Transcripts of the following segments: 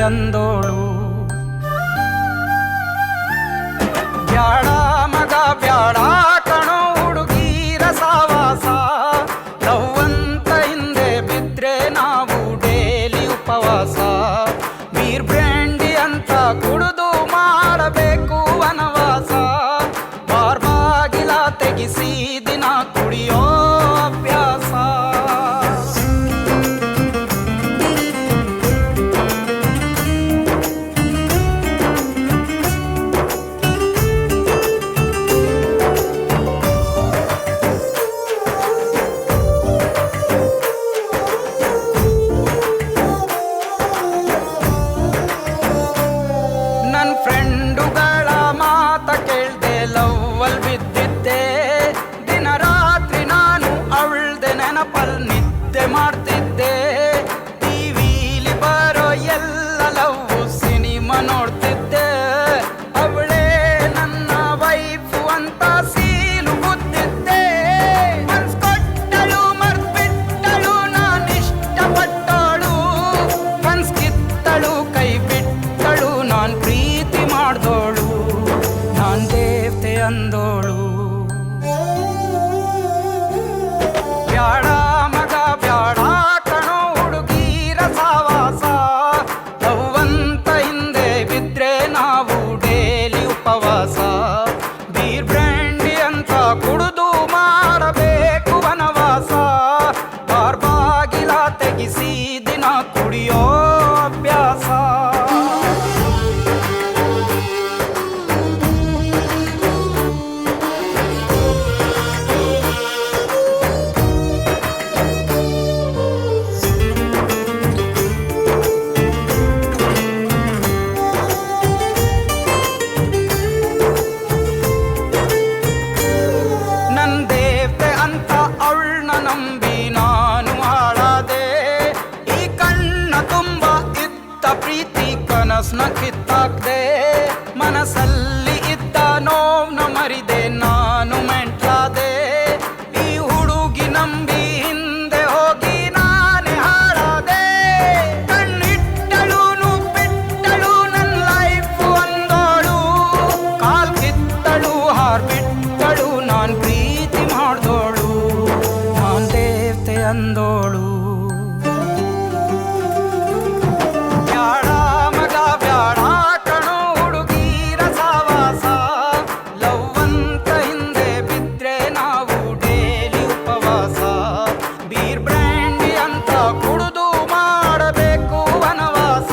ಅಂದೋಳು. ಬ್ಯಾಡ ಮಗ ಬ್ಯಾಡ ಕಣೋ ಹುಡುಗೀರ ಸಾವಾಸ, ಲವ್ವಂತ ಹಿಂದೆ ಬಿದ್ರೆ ನಾವು ಡೇಲಿ ಉಪವಾಸ. ಬೀರ್ ಬ್ರ್ಯಾಂಡಿ ಅಂತ ಕುಡಿದು ಮಾಡಬೇಕು ವನವಾಸ, ಬಾರ್ ಬಾಗಿಲ ತೆಗಿಸಿ ದಿನ ಕುಡಿಯೋ ಅಭ್ಯಾಸ. ನನ್ನ ಫ್ರೆಂಡುಗಳ ಮಾತ ಕೇಳ್ದೆ ಲವ್ವಲ್ ಬಿದ್ದಿದ್ದೆ, ದಿನ ರಾತ್ರಿ ನಾನು ಅವಳ್ದೆ ನೆನಪಲ್ ನಿದ್ದೆ ಮಾಡ್ತಿದ್ದೆ. ಟಿವಿಲಿ ಬರೋ ಎಲ್ಲ ಲವ್ ಸಿನಿಮಾ ನೋಡ್ತಿದ್ದೆ, ಅವಳೇ ನನ್ನ ವೈಫು ಅಂತ ಸೀಲು ಗುದ್ದಿದ್ದೆ. ಮನ್ಸ್ಕೊಟ್ಟಳು ಮರ್ತ್ಬಿಟ್ಟಳು ನಾನಿಷ್ಟಪಟ್ಟಳು, ಮನ್ಸ್ಕಿತ್ತಳು ಕೈ ಬಿಟ್ಟಳು ನಾನ್ ಪ್ರೀತಿ ಮಾಡ್ದೋಳು, ನಾನ್ ದೇವತೆ ಅಂದೋಳು. ಬ್ಯಾಡ ಮಗ ಬ್ಯಾಡ ಕಣೋ ಹುಡುಗೀರ ಸಾವಾಸ, ಲವ್ವಂತ ಹಿಂದೆ ಬಿದ್ರೆ ನಾವು ಡೇಲಿ ಉಪವಾಸ. ಬೀರ್ ಬ್ರ್ಯಾಂಡಿ ಅಂತ ಕುಡಿದು ಮಾಡಬೇಕು ವನವಾಸ, ಬಾರ್ ಬಾಗಿಲ ತೆಗಿಸಿ ದಿನ ಕುಡಿಯೋ ಅಭ್ಯಾಸ. ನನ್ ದೇವತೆ ಅಂತ ಅವಳನ್ನ ನಂಬಿ ನಾನು ಹಾಳಾದೆ, ಈ ಕಣ್ಣ ತುಂಬ ಇದ್ದ ಪ್ರೀತಿ ಕನಸ್ನ ಕಿತ್ತಾಕ್ದೆ. ಮನಸ್ಸಲ್ಲಿ ಇದ್ದ ನೋವ್ನ ಮರಿದೆ ನಾನು ಮೆಂಟ್ಲಾದೆ, ಈ ಹುಡುಗಿ ನಂಬಿ ಹಿಂದೆ ಹೋಗಿ ನಾನೇ ಹಾಳಾದೆ. ಕಣ್ಣಿಟ್ಟಳು ಬಿಟ್ಟಳು ನನ್ನ ಲೈಫು ಅಂದೋಳು, ಕಾಲ್ ಕಿತ್ತಳು ಹಾರ್ಬಿಟ್ಟಳು ನಾನ್ ಪ್ರೀತಿ ಮಾಡ್ದೋಳು, ನಾನ್ ದೇವತೆ ಅಂದೋಳು. ಬ್ಯಾಡ ಮಗ ಬ್ಯಾಡ ಕಣೋ ಹುಡುಗೀರ ಸಾವಾಸ, ಲವ್ವಂತ ಹಿಂದೆ ಬಿದ್ರೆ ನಾವು ಡೇಲಿ ಉಪವಾಸ. ಬೀರ್ ಬ್ರ್ಯಾಂಡಿ ಅಂತ ಕುಡಿದು ಮಾಡಬೇಕು ವನವಾಸ,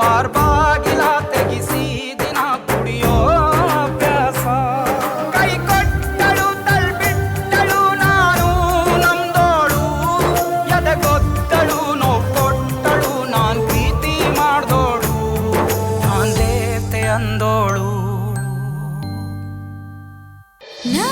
ಬಾರ್ ಬಾಗಿಲ ತೆಗಿಸಿ ದಿನ ಕುಡಿಯೋ ಅಭ್ಯಾಸ. ಕೈ ಕೊಟ್ಟಳು ತಳ್ಬಿಟ್ಟಳು ನಾನು ನಮ್ದೋಳು, ಎದೆಗೊತ್ತಳು ನೋವು ಕೊಟ್ಟಳು ನಾನ್ ಪ್ರೀತಿ ಮಾಡ್ದೋಳು, ನಾನ್ ದೇವತೆ ಅಂದೋಳು. No